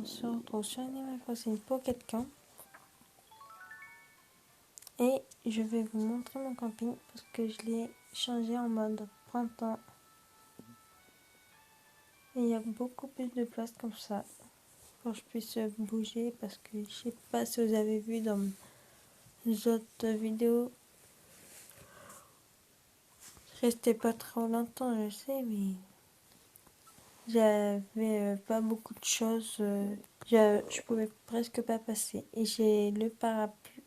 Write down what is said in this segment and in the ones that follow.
se retrouve sur Animal Crossing Pocket Camp. Et je vais vous montrer mon camping parce que je l'ai changé en mode printemps. Et il y a beaucoup plus de place comme ça pour que je puisse bouger parce que je sais pas si vous avez vu dans mes autres vidéos. Je restais pas trop longtemps, je sais, mais j'avais pas beaucoup de choses. Je pouvais presque pas passer. Et j'ai le parapluie.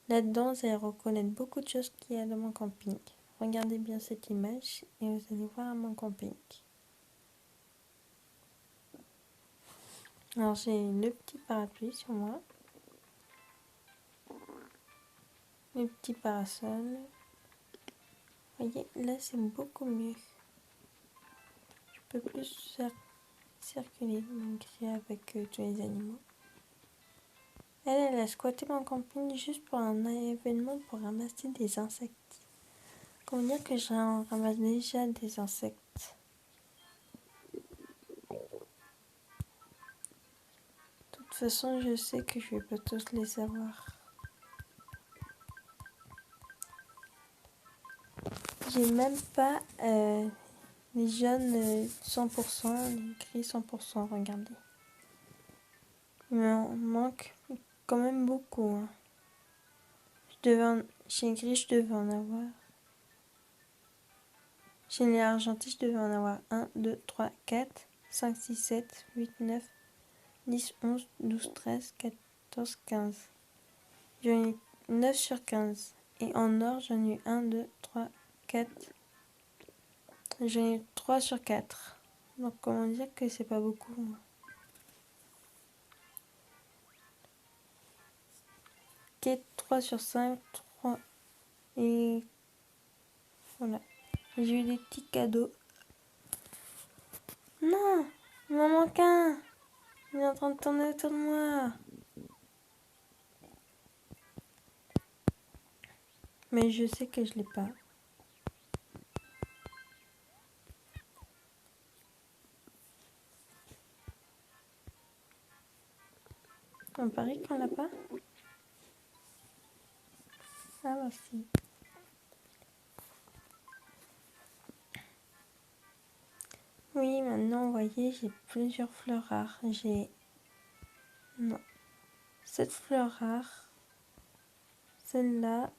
Là-dedans, vous allez reconnaître beaucoup de choses qu'il y a dans mon camping. Regardez bien cette image et vous allez voir mon camping. Alors j'ai le petit parapluie sur moi. Le petit parasol. Vous voyez, là c'est beaucoup mieux. Je peux plus circuler malgré avec tous les animaux. Elle a squatté mon camping juste pour un événement pour ramasser des insectes. Comment dire que j'en ramasse déjà des insectes. De toute façon, je sais que je vais pas tous les avoir. J'ai même pas les jaunes 100%, les gris 100%, regardez. Il m'en manque quand même beaucoup. Hein. Chez gris, je devais en avoir. Chez les argentés, je devais en avoir 1, 2, 3, 4, 5, 6, 7, 8, 9, 10, 11, 12, 13, 14, 15. J'en ai 9 sur 15. Et en or, j'en ai eu 1, 2, 3, 4. J'en ai eu 3 sur 4. Donc comment dire que c'est pas beaucoup. 4, 3 sur 5, 3. Et voilà. J'ai eu des petits cadeaux. Non, il m'en manque un. Il est en train de tourner autour de moi. Mais je sais que je l'ai pas. On parie qu'on l'a pas. Ah bah si. Oui, maintenant, vous voyez, j'ai plusieurs fleurs rares. J'ai... Non. Cette fleur rare. Celle-là.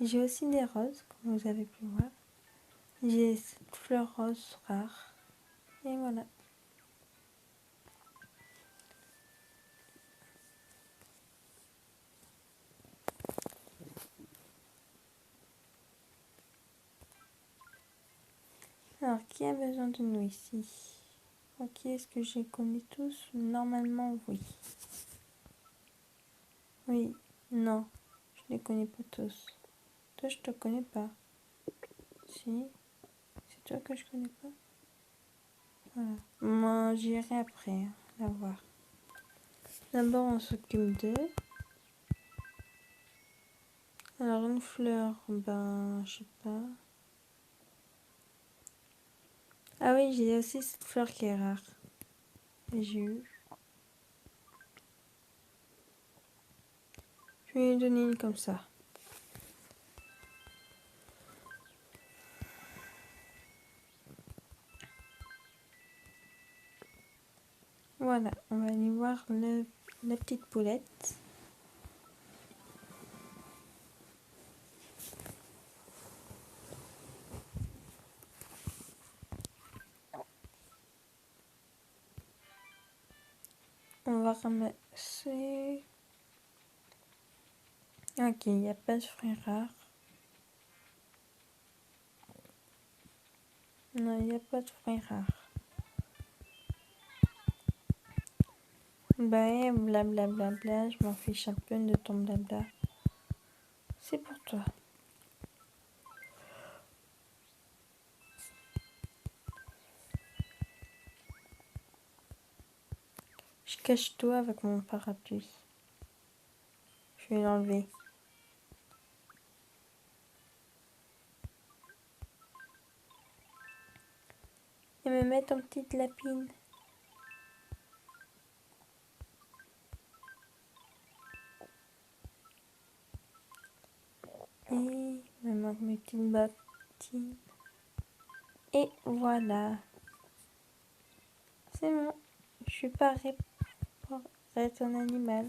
J'ai aussi des roses, comme vous avez pu voir. J'ai cette fleur rose rare. Et voilà. Alors, qui a besoin de nous ici? Ok, est-ce que je les connais tous? Normalement, oui. Oui, non, je les connais pas tous. Toi, je te connais pas. Si, c'est toi que je connais pas. Voilà. Moi, j'irai après, hein, la voir. D'abord, on s'occupe d'eux. Alors, une fleur, ben, je sais pas. Ah oui, j'ai aussi cette fleur qui est rare. J'ai eu. Je vais lui donner une comme ça. Voilà, on va aller voir la petite poulette. On va ramasser... Ok, il n'y a pas de fruits rares. Non, il n'y a pas de fruits rares. Bah, blablabla, je m'en fiche un peu de ton blabla. C'est pour toi. Je cache tout avec mon parapluie. Je vais l'enlever. Et me mettre en petite lapine. Et il me manque mes petites bottines. Et voilà. C'est bon. Je suis parée pour être un animal.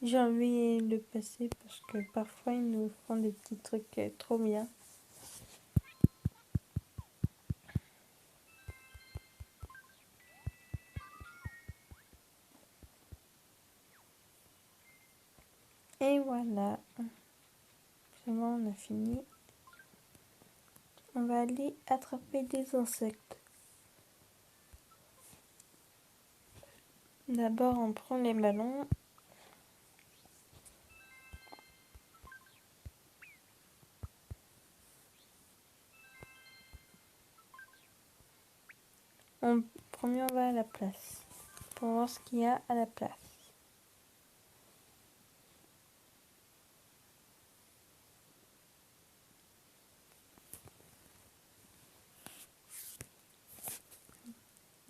J'ai envie de le passer parce que parfois ils nous font des petits trucs trop bien. Et voilà. C'est bon, on a fini. On va aller attraper des insectes. D'abord, on prend les ballons. Premier, on va à la place pour voir ce qu'il y a à la place.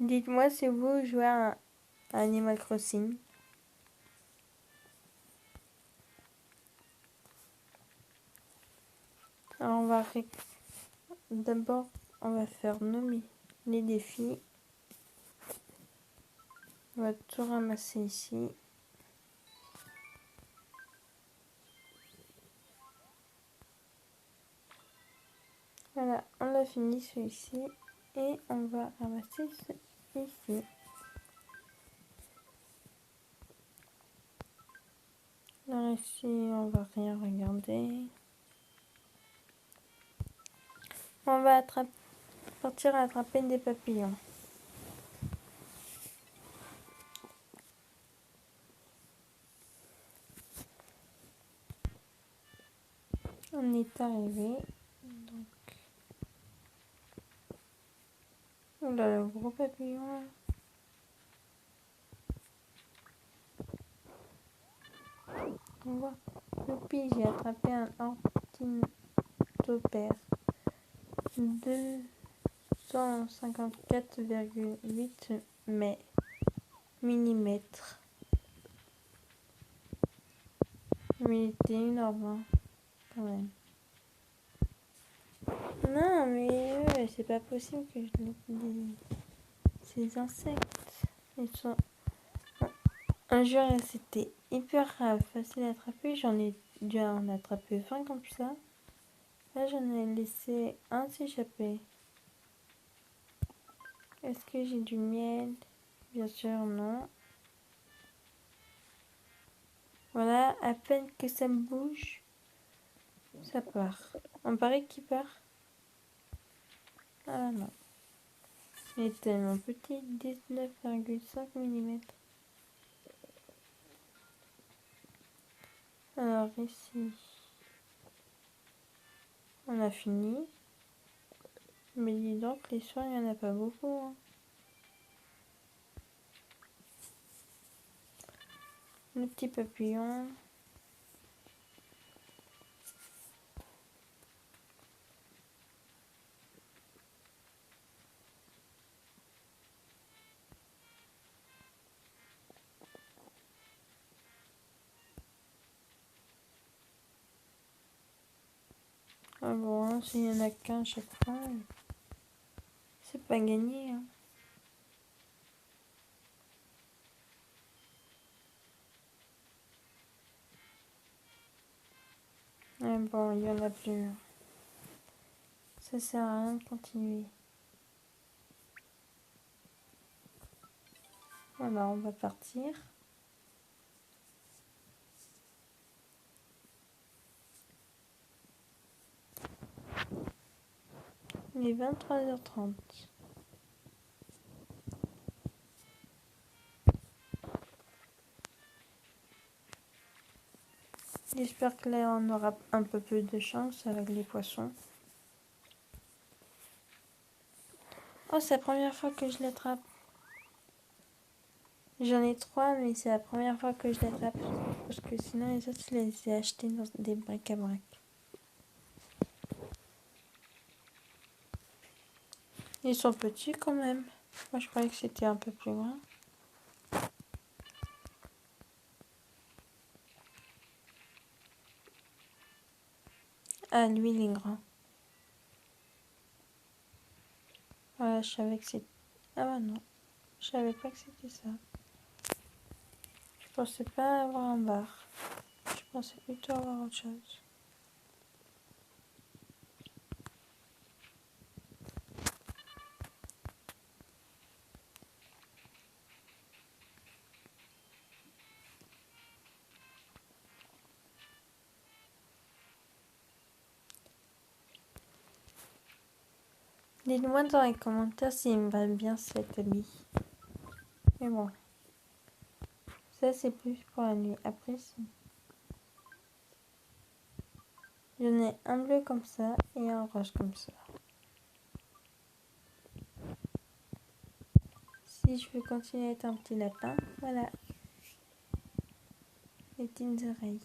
Dites-moi si vous jouez à Animal Crossing. Alors d'abord, on va faire les défis. On va tout ramasser ici. Voilà, on a fini celui-ci et on va ramasser celui-ci. Alors ici, on va rien regarder. On va partir attraper des papillons. On est arrivé. Donc... Oh là, le gros papillon. On voit. Youpi, j'ai attrapé un orthoptère. 254,8 millimètres. Mais il était énorme, hein, quand même. Non, mais c'est pas possible que je les... Ces insectes, ils sont... Un jour, c'était hyper facile à attraper. J'en ai dû en attraper 20 comme ça. Là, j'en ai laissé un s'échapper. Est-ce que j'ai du miel? Bien sûr, non. Voilà, à peine que ça bouge, ça part. On paraît qu'il part. Ah non. Il est tellement petit, 19,5 mm. Alors ici, on a fini. Mais dis donc, les soins, il n'y en a pas beaucoup. Hein. Le petit papillon. Ah bon, s'il n'y en a qu'un chaque fois, c'est pas gagné. Hein. Ah bon, il y en a plus. Ça sert à rien de continuer. Voilà, on va partir. Il est 23h30. J'espère que là on aura un peu plus de chance avec les poissons. Oh, c'est la première fois que je l'attrape. J'en ai 3, mais c'est la première fois que je l'attrape. Parce que sinon, les autres, je les ai achetés dans des bric-à-brac. Ils sont petits quand même. Moi, je croyais que c'était un peu plus grand. Ah, lui, il est grand. Voilà, je savais que c'était... Ah bah non, je savais pas que c'était ça. Je pensais pas avoir un bar. Je pensais plutôt avoir autre chose. Dites-moi dans les commentaires s'il me va bien cet habit. Mais bon. Ça, c'est plus pour la nuit. Après, j'en ai un bleu comme ça et un rose comme ça. Si je veux continuer à être un petit lapin, voilà. Les petites oreilles.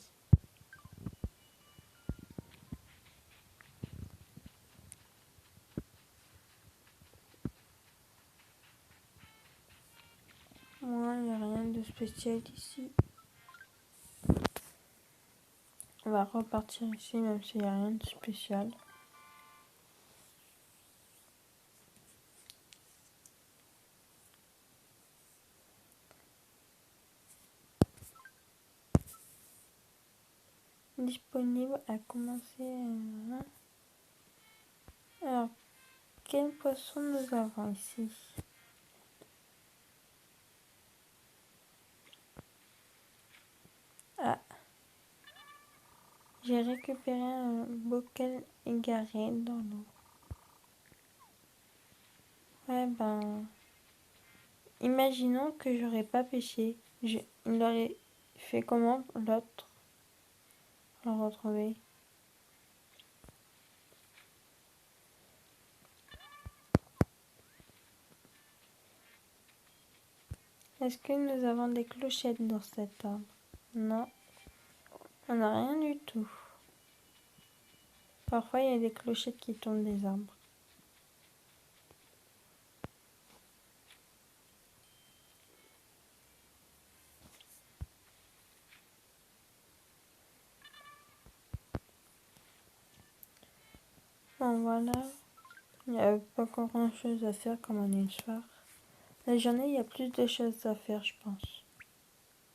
Moi, il n'y a rien de spécial ici. On va repartir ici, même s'il n'y a rien de spécial. Disponible à commencer. Alors, quel poisson nous avons ici? Ah, j'ai récupéré un bocal égaré dans l'eau. Ouais, ben, imaginons que j'aurais pas pêché. Il aurait fait comment l'autre le retrouver? Est-ce que nous avons des clochettes dans cet arbre? Non, on n'a rien du tout. Parfois, il y a des clochettes qui tombent des arbres. Bon, voilà. Il n'y a pas grand chose à faire comme on est le soir. La journée, il y a plus de choses à faire, je pense.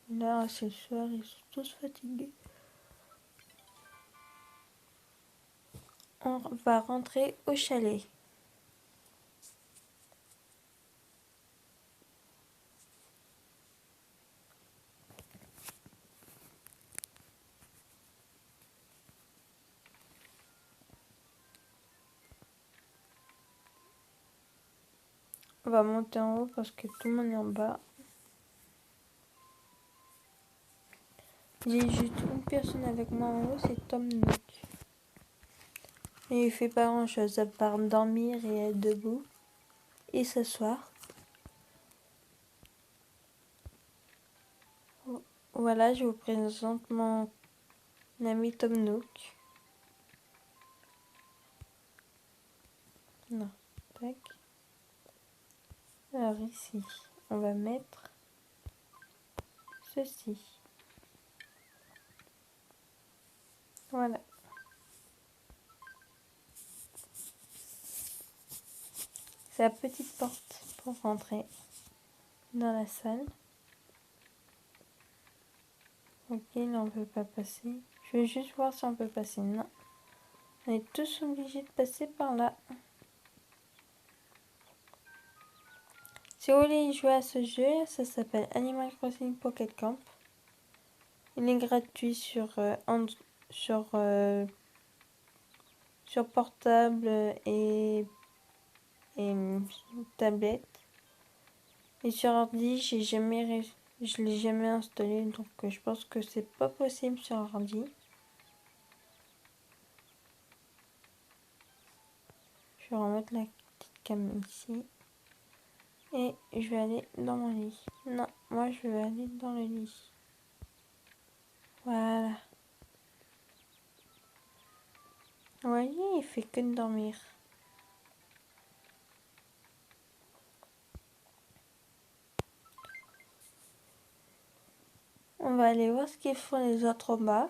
Là, c'est le soir, ils sont tous fatigués. On va rentrer au chalet. On va monter en haut parce que tout le monde est en bas. J'ai juste une personne avec moi en haut, c'est Tom Nook. Et il fait pas grand chose à part dormir et être debout et s'asseoir. Voilà, je vous présente mon ami Tom Nook. Non, tac. Alors ici, on va mettre ceci. Voilà. C'est la petite porte pour rentrer dans la salle. Ok, là on peut pas passer. Je vais juste voir si on peut passer. Non. On est tous obligés de passer par là. Si vous voulez jouer à ce jeu, ça s'appelle Animal Crossing Pocket Camp. Il est gratuit sur portable et tablette. Et sur ordi, je l'ai jamais installé, donc je pense que c'est pas possible sur ordi. Je vais remettre la petite cam ici. Et je vais aller dans mon lit. Non, moi je vais aller dans le lit. Voilà. Vous voyez, il fait que de dormir. On va aller voir ce qu'ils font les autres en bas.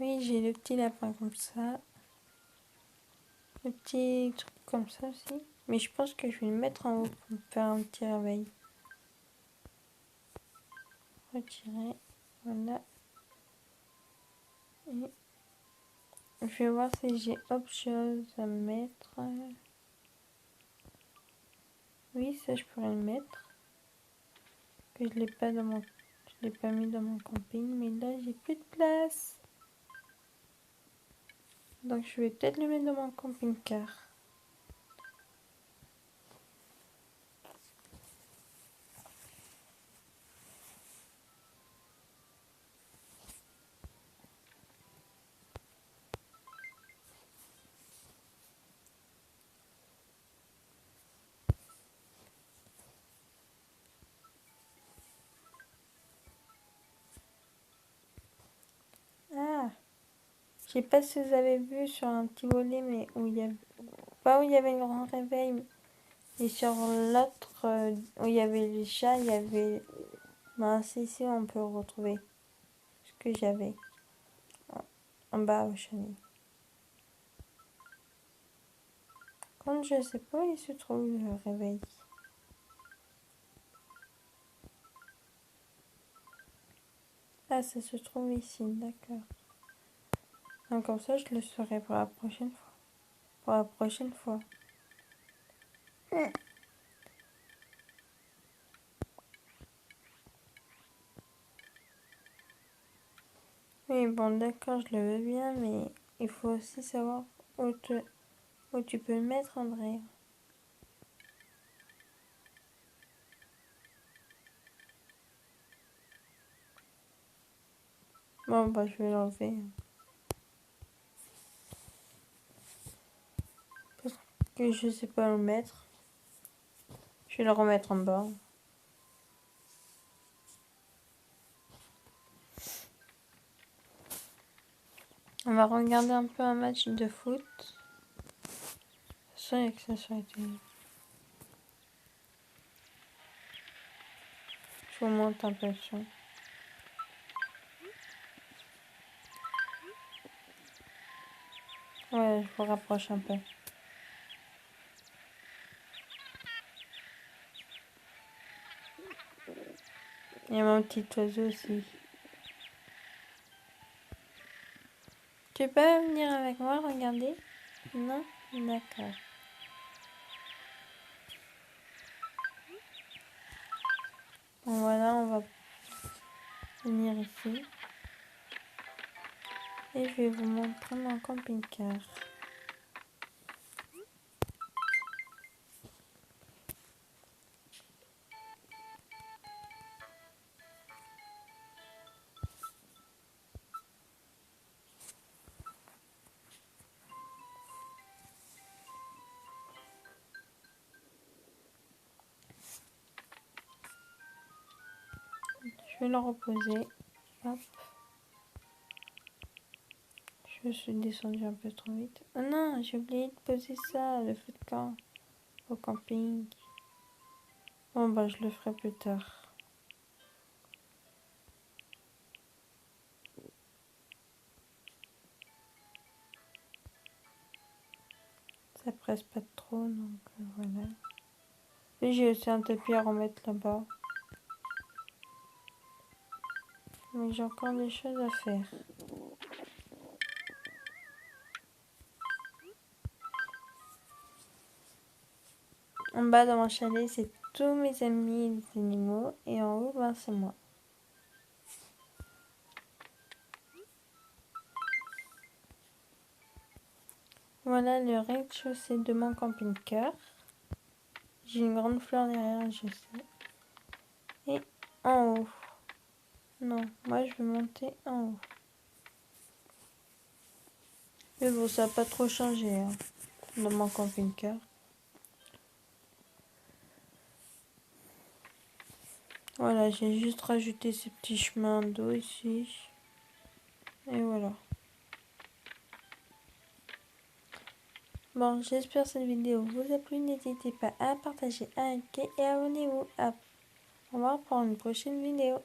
Oui, j'ai le petit lapin comme ça. Le petit truc comme ça aussi. Mais je pense que je vais le mettre en haut pour me faire un petit réveil. Retirer. Voilà. Et je vais voir si j'ai autre chose à mettre. Oui, ça je pourrais le mettre. Que je l'ai pas dans mon... Je l'ai pas mis dans mon camping. Mais là, j'ai plus de place. Donc je vais peut-être le mettre dans mon camping-car. Ah, je sais pas si vous avez vu sur un petit volet, mais où il y avait... Pas où il y avait le grand réveil, et sur l'autre, où il y avait les chats, il y avait... Mince, ici on peut retrouver ce que j'avais en bas au chalet. Quand je sais pas, il se trouve le réveil. Ah, ça se trouve ici, d'accord. Donc comme ça, je le saurai pour la prochaine fois. Pour la prochaine fois. Oui, bon, d'accord, je le veux bien, mais il faut aussi savoir où tu peux le mettre, André. Bon, bah, je vais l'enlever. Parce que je sais pas où le mettre. Je vais le remettre en bas. On va regarder un peu un match de foot. De toute façon, il y a que ça sur la télé. Je vous montre un peu le son. Ouais, je vous rapproche un peu. Il y a mon petit oiseau aussi. Tu peux venir avec moi regarder? Non? D'accord. Bon, voilà, on va venir ici. Et je vais vous montrer mon camping-car. Je vais le reposer. Hop. Je suis descendue un peu trop vite. Oh non, j'ai oublié de poser ça, le feu de camp, au camping. Bon, bah, je le ferai plus tard. Ça presse pas trop, donc voilà. Et j'ai aussi un tapis à remettre là-bas. Mais j'ai encore des choses à faire. En bas dans mon chalet, c'est tous mes amis les animaux. Et en haut, ben, c'est moi. Voilà le rez-de-chaussée de mon camping-car. J'ai une grande fleur derrière, je sais. Et en haut. Non, moi je vais monter en haut. Mais bon, ça n'a pas trop changé. Hein. Il me manque un camping-car. Voilà, j'ai juste rajouté ces petits chemins d'eau ici. Et voilà. Bon, j'espère que cette vidéo vous a plu. N'hésitez pas à partager, à liker et abonnez-vous. Au revoir pour une prochaine vidéo.